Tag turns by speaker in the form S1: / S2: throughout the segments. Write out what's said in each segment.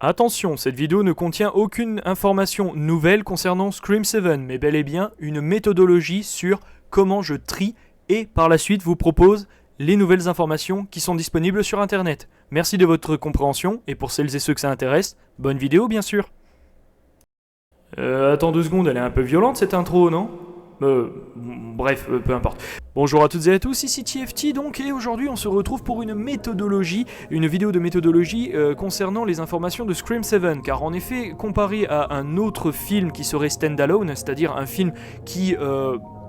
S1: Attention, cette vidéo ne contient aucune information nouvelle concernant Scream 7, mais bel et bien une méthodologie sur comment je trie et par la suite vous propose les nouvelles informations qui sont disponibles sur internet. Merci de votre compréhension et pour celles et ceux que ça intéresse, bonne vidéo bien sûr. Attends 2 secondes, elle est un peu violente cette intro, non ? Bref, peu importe. Bonjour à toutes et à tous, ici TFT donc, et aujourd'hui on se retrouve pour une vidéo de méthodologie concernant les informations de Scream 7, car en effet, comparé à un autre film qui serait standalone, c'est-à-dire un film qui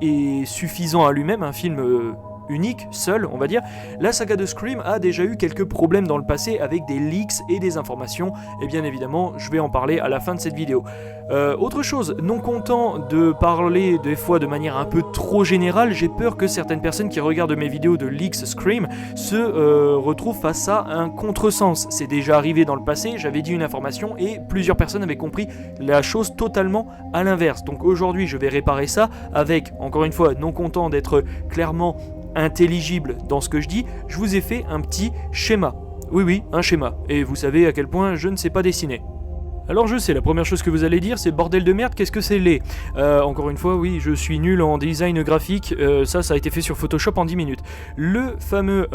S1: est suffisant à lui-même, un film unique, seul, on va dire, la saga de Scream a déjà eu quelques problèmes dans le passé avec des leaks et des informations, et bien évidemment, je vais en parler à la fin de cette vidéo. Autre chose, non content de parler des fois de manière un peu trop générale, j'ai peur que certaines personnes qui regardent mes vidéos de leaks Scream se retrouvent face à un contresens. C'est déjà arrivé dans le passé, j'avais dit une information et plusieurs personnes avaient compris la chose totalement à l'inverse. Donc aujourd'hui, je vais réparer ça avec, encore une fois, non content d'être clairement intelligible dans ce que je dis, je vous ai fait un petit schéma. Oui, un schéma. Et vous savez à quel point je ne sais pas dessiner. Alors je sais, la première chose que vous allez dire, c'est bordel de merde, qu'est-ce que c'est laid ? Encore une fois, oui, je suis nul en design graphique, ça a été fait sur Photoshop en 10 minutes. Le fameux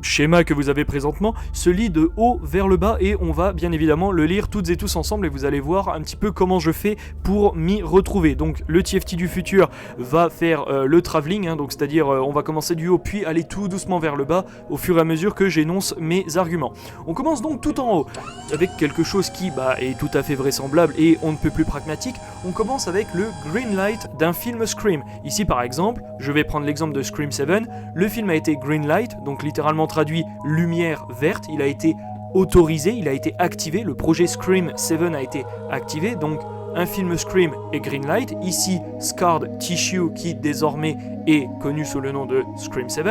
S1: schéma que vous avez présentement se lit de haut vers le bas et on va bien évidemment le lire toutes et tous ensemble et vous allez voir un petit peu comment je fais pour m'y retrouver. Donc le TFT du futur va faire le travelling, donc c'est-à-dire on va commencer du haut puis aller tout doucement vers le bas au fur et à mesure que j'énonce mes arguments. On commence donc tout en haut avec quelque chose qui est tout à fait vraisemblable et on ne peut plus pragmatique. On commence avec le green light d'un film Scream. Ici par exemple, je vais prendre l'exemple de Scream 7. Le film a été green light, donc littéralement traduit lumière verte. Il a été autorisé, il a été activé. Le projet Scream 7 a été activé, donc un film Scream et green light. Ici Scarred Tissue qui désormais est connu sous le nom de Scream 7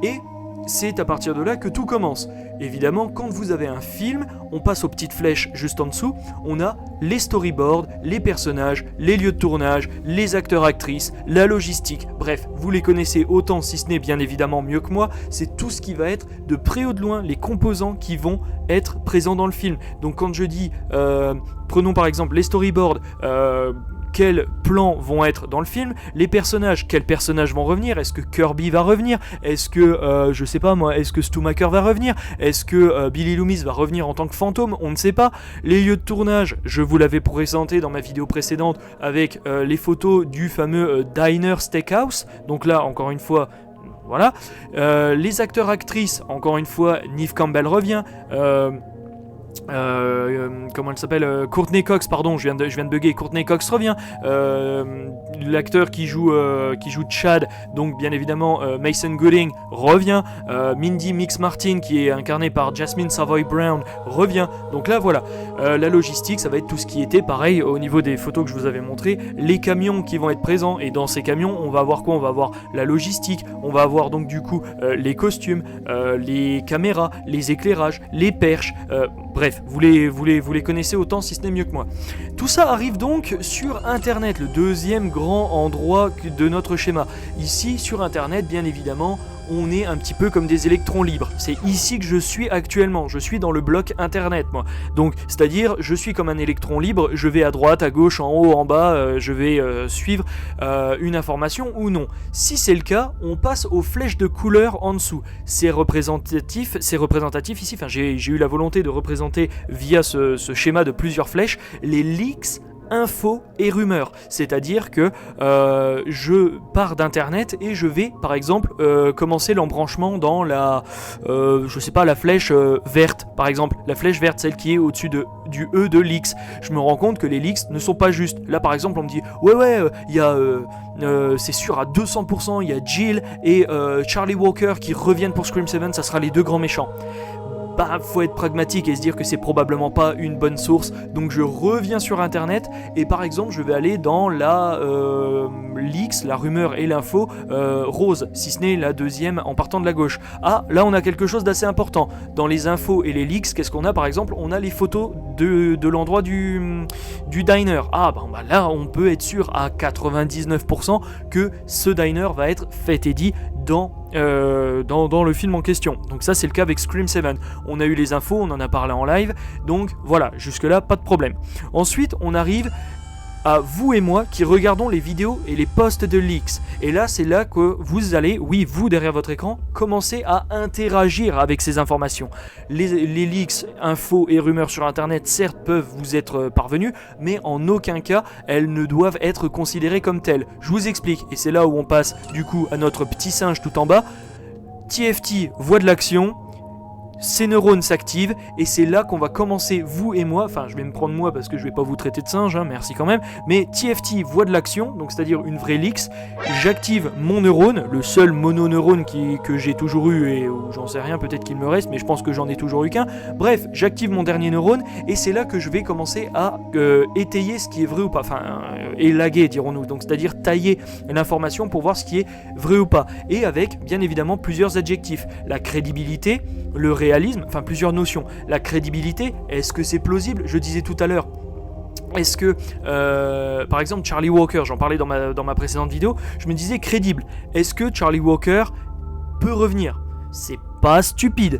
S1: et c'est à partir de là que tout commence. Évidemment, quand vous avez un film, on passe aux petites flèches juste en dessous, on a les storyboards, les personnages, les lieux de tournage, les acteurs-actrices, la logistique, bref, vous les connaissez autant si ce n'est bien évidemment mieux que moi, c'est tout ce qui va être de près ou de loin les composants qui vont être présents dans le film. Donc quand je dis, prenons par exemple les storyboards, quels plans vont être dans le film, les personnages, quels personnages vont revenir, est-ce que Kirby va revenir, est-ce que, je sais pas moi, est-ce que Stumacher va revenir, est-ce que Billy Loomis va revenir en tant que fantôme, on ne sait pas. Les lieux de tournage, je vous l'avais présenté dans ma vidéo précédente avec les photos du fameux Diner Steakhouse, donc là encore une fois, voilà. Les acteurs-actrices, encore une fois, Neve Campbell revient, comment elle s'appelle, Courtney Cox, pardon, je viens de bugger, Courtney Cox revient, l'acteur qui joue Chad, donc bien évidemment Mason Gooding revient, Mindy Mix Martin qui est incarnée par Jasmine Savoy Brown revient, donc là voilà, la logistique ça va être tout ce qui était pareil au niveau des photos que je vous avais montré, les camions qui vont être présents et dans ces camions on va avoir quoi ? On va avoir la logistique, on va avoir donc du coup les costumes, les caméras, les éclairages, les perches, bref, vous les connaissez autant si ce n'est mieux que moi. Tout ça arrive donc sur Internet, le deuxième grand endroit de notre schéma. Ici, sur Internet, bien évidemment, on est un petit peu comme des électrons libres. C'est ici que je suis actuellement. Je suis dans le bloc Internet, moi. Donc, c'est-à-dire, je suis comme un électron libre. Je vais à droite, à gauche, en haut, en bas. Je vais suivre une information ou non. Si c'est le cas, on passe aux flèches de couleur en dessous. C'est représentatif ici. Enfin, j'ai eu la volonté de représenter via ce schéma de plusieurs flèches les leaks, infos et rumeurs, c'est-à-dire que je pars d'internet et je vais par exemple commencer l'embranchement dans la la flèche verte par exemple, la flèche verte, celle qui est au-dessus du E de leaks. Je me rends compte que les leaks ne sont pas justes. Là par exemple on me dit il y a c'est sûr à 200%, il y a Jill et Charlie Walker qui reviennent pour Scream 7, ça sera les deux grands méchants. Faut être pragmatique et se dire que c'est probablement pas une bonne source, donc je reviens sur internet et par exemple je vais aller dans la leaks, la rumeur et l'info rose, si ce n'est la deuxième en partant de la gauche. Ah, là on a quelque chose d'assez important. Dans les infos et les leaks, qu'est-ce qu'on a par exemple ? On a les photos de l'endroit du diner. Ah là on peut être sûr à 99% que ce diner va être fait et dit dans le film en question. Donc ça c'est le cas avec Scream 7. On a eu les infos, on en a parlé en live, donc voilà, jusque là pas de problème. Ensuite on arrive à vous et moi qui regardons les vidéos et les posts de leaks. Et là, c'est là que vous allez, oui, vous derrière votre écran, commencer à interagir avec ces informations. Les leaks, infos et rumeurs sur Internet, certes, peuvent vous être parvenues, mais en aucun cas, elles ne doivent être considérées comme telles. Je vous explique, et c'est là où on passe du coup à notre petit singe tout en bas. TFT voit de l'action. Ces neurones s'activent et c'est là qu'on va commencer, vous et moi, enfin je vais me prendre moi parce que je vais pas vous traiter de singe, hein, merci quand même, mais TFT voit de l'action, donc c'est-à-dire une vraie leaks, j'active mon neurone, le seul mononeurone que j'ai toujours eu et j'en sais rien, peut-être qu'il me reste, mais je pense que j'en ai toujours eu qu'un, bref, j'active mon dernier neurone et c'est là que je vais commencer à étayer ce qui est vrai ou pas, enfin élaguer dirons-nous, donc c'est-à-dire tailler l'information pour voir ce qui est vrai ou pas, et avec bien évidemment plusieurs adjectifs, la crédibilité, le réalisme, enfin plusieurs notions. La crédibilité, est-ce que c'est plausible ? Je disais tout à l'heure, est-ce que, par exemple, Charlie Walker, j'en parlais dans ma précédente vidéo, je me disais crédible. Est-ce que Charlie Walker peut revenir ? C'est pas stupide.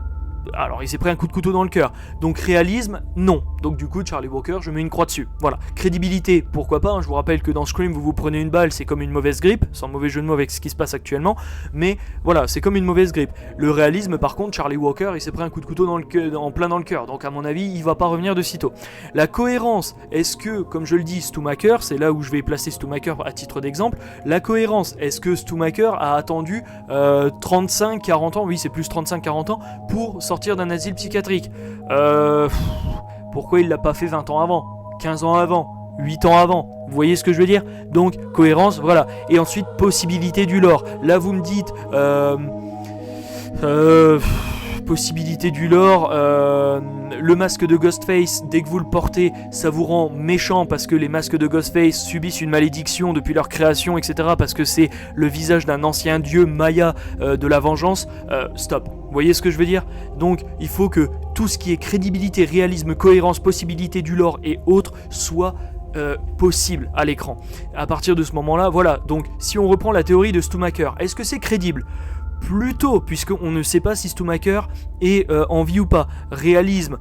S1: Alors il s'est pris un coup de couteau dans le cœur. Donc réalisme, non. Donc du coup Charlie Walker, je mets une croix dessus. Voilà. Crédibilité, pourquoi pas, hein. Je vous rappelle que dans Scream, vous prenez une balle, c'est comme une mauvaise grippe, sans mauvais jeu de mots avec ce qui se passe actuellement, mais voilà, c'est comme une mauvaise grippe. Le réalisme, par contre, Charlie Walker, il s'est pris un coup de couteau en plein dans le cœur, donc à mon avis, il va pas revenir de sitôt. La cohérence, est-ce que, comme je le dis, Stumacher, c'est là où je vais placer Stumacher à titre d'exemple, la cohérence, est-ce que Stumacher a attendu 35-40 ans, oui c'est plus 35-40 ans, pour sortir d'un asile psychiatrique. Pourquoi il l'a pas fait 20 ans avant, 15 ans avant, 8 ans avant, vous voyez ce que je veux dire ? Donc cohérence, voilà. Et ensuite possibilité du lore. Là vous me dites possibilité du lore, le masque de Ghostface, dès que vous le portez, ça vous rend méchant parce que les masques de Ghostface subissent une malédiction depuis leur création, etc. Parce que c'est le visage d'un ancien dieu maya de la vengeance. Stop. Vous voyez ce que je veux dire ? Donc il faut que tout ce qui est crédibilité, réalisme, cohérence, possibilité du lore et autres soit possible à l'écran. À partir de ce moment-là, voilà. Donc si on reprend la théorie de Stumacher, est-ce que c'est crédible ? Plutôt, puisqu'on ne sait pas si Stumacher est en vie ou pas. Réalisme,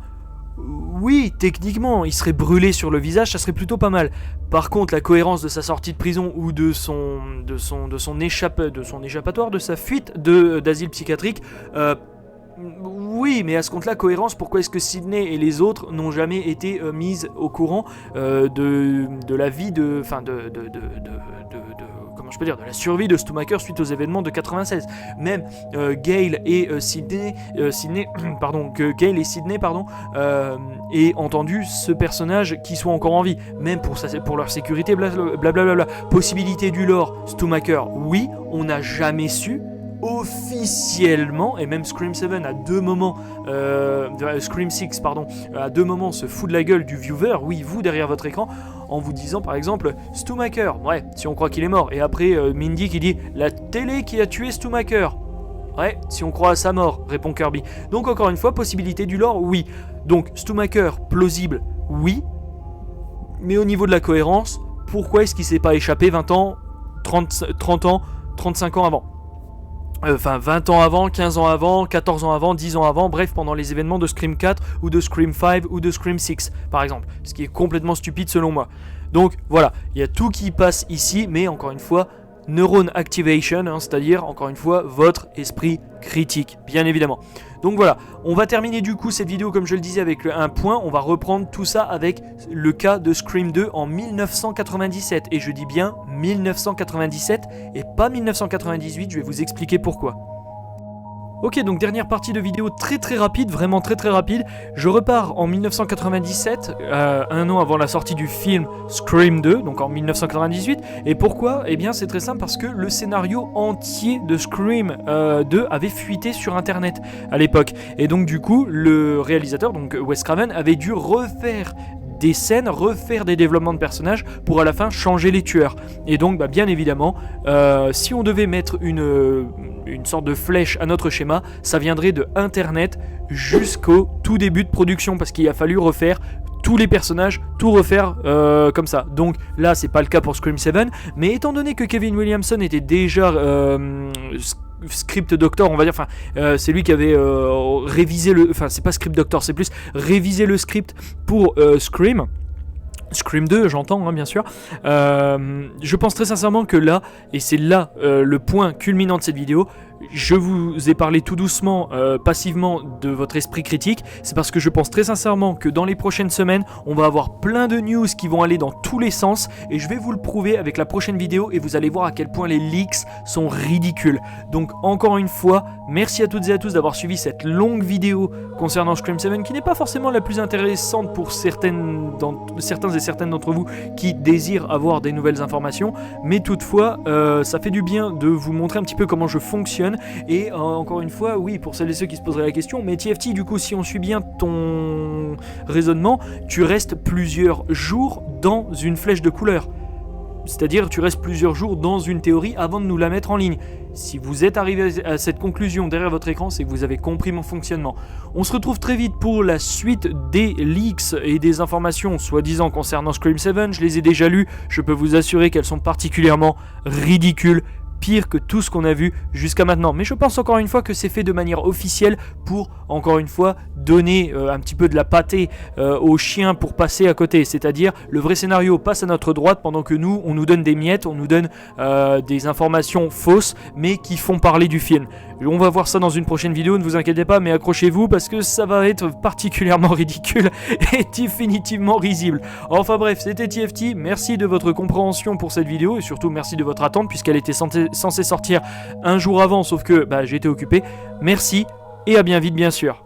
S1: oui, techniquement, il serait brûlé sur le visage, ça serait plutôt pas mal. Par contre, la cohérence de sa sortie de prison ou de son échappatoire, de sa fuite d'asile psychiatrique, oui, mais à ce compte-là, cohérence, pourquoi est-ce que Sidney et les autres n'ont jamais été mises au courant de la vie comment je peux dire, de la survie de Stumacher suite aux événements de 96. Même Gale et Sidney, que Gale et Sidney, aient entendu ce personnage qui soit encore en vie, même pour leur sécurité, blablabla. Possibilité du lore, Stumacher, oui, on n'a jamais su. Officiellement, et même Scream 7 à deux moments, Scream 6 pardon, à deux moments se fout de la gueule du viewer, oui vous derrière votre écran, en vous disant par exemple Stumacher, ouais si on croit qu'il est mort, et après Mindy qui dit la télé qui a tué Stumacher, ouais si on croit à sa mort, répond Kirby. Donc encore une fois, possibilité du lore, oui. Donc Stumacher, plausible, oui, mais au niveau de la cohérence, pourquoi est-ce qu'il s'est pas échappé 20 ans, 30 ans, 35 ans avant ? Enfin 20 ans avant, 15 ans avant, 14 ans avant, 10 ans avant, bref pendant les événements de Scream 4 ou de Scream 5 ou de Scream 6 par exemple, ce qui est complètement stupide selon moi. Donc voilà, il y a tout qui passe ici, mais encore une fois, neuron activation, hein, c'est-à-dire encore une fois votre esprit critique, bien évidemment. Donc voilà, on va terminer du coup cette vidéo comme je le disais avec un point, on va reprendre tout ça avec le cas de Scream 2 en 1997, et je dis bien 1997 et pas 1998, je vais vous expliquer pourquoi. Ok, donc dernière partie de vidéo très rapide, vraiment très rapide. Je repars en 1997, un an avant la sortie du film Scream 2, donc en 1998. Et pourquoi ? Eh bien c'est très simple, parce que le scénario entier de Scream 2 avait fuité sur internet à l'époque. Et donc du coup, le réalisateur, donc Wes Craven, avait dû refaire des scènes, refaire des développements de personnages pour à la fin changer les tueurs. Et donc bien évidemment, si on devait mettre une sorte de flèche à notre schéma, ça viendrait de internet jusqu'au tout début de production, parce qu'il a fallu refaire tous les personnages, tout refaire comme ça. Donc là c'est pas le cas pour Scream 7, mais étant donné que Kevin Williamson était déjà Script Doctor, on va dire, enfin, c'est lui qui avait révisé enfin, c'est pas Script Doctor, c'est plus révisé le script pour Scream 2, j'entends, hein, bien sûr. Je pense très sincèrement que là, et c'est là le point culminant de cette vidéo, je vous ai parlé tout doucement, passivement de votre esprit critique. C'est parce que je pense très sincèrement que dans les prochaines semaines, on va avoir plein de news qui vont aller dans tous les sens. Et je vais vous le prouver avec la prochaine vidéo et vous allez voir à quel point les leaks sont ridicules. Donc encore une fois, merci à toutes et à tous d'avoir suivi cette longue vidéo concernant Scream 7 qui n'est pas forcément la plus intéressante pour certains et certaines d'entre vous qui désirent avoir des nouvelles informations. Mais toutefois, ça fait du bien de vous montrer un petit peu comment je fonctionne. Et encore une fois, oui, pour celles et ceux qui se poseraient la question, mais TFT, du coup, si on suit bien ton raisonnement, tu restes plusieurs jours dans une flèche de couleur. C'est-à-dire, tu restes plusieurs jours dans une théorie avant de nous la mettre en ligne. Si vous êtes arrivé à cette conclusion derrière votre écran, c'est que vous avez compris mon fonctionnement. On se retrouve très vite pour la suite des leaks et des informations soi-disant concernant Scream 7. Je les ai déjà lues, je peux vous assurer qu'elles sont particulièrement ridicules, pire que tout ce qu'on a vu jusqu'à maintenant. Mais je pense encore une fois que c'est fait de manière officielle pour, encore une fois, donner un petit peu de la pâtée aux chiens pour passer à côté. C'est-à-dire, le vrai scénario passe à notre droite pendant que nous, on nous donne des miettes, on nous donne des informations fausses, mais qui font parler du film. On va voir ça dans une prochaine vidéo, ne vous inquiétez pas, mais accrochez-vous parce que ça va être particulièrement ridicule et définitivement risible. Enfin bref, c'était TFT, merci de votre compréhension pour cette vidéo et surtout merci de votre attente puisqu'elle était censée sortir un jour avant, sauf que j'ai été occupé. Merci et à bien vite bien sûr.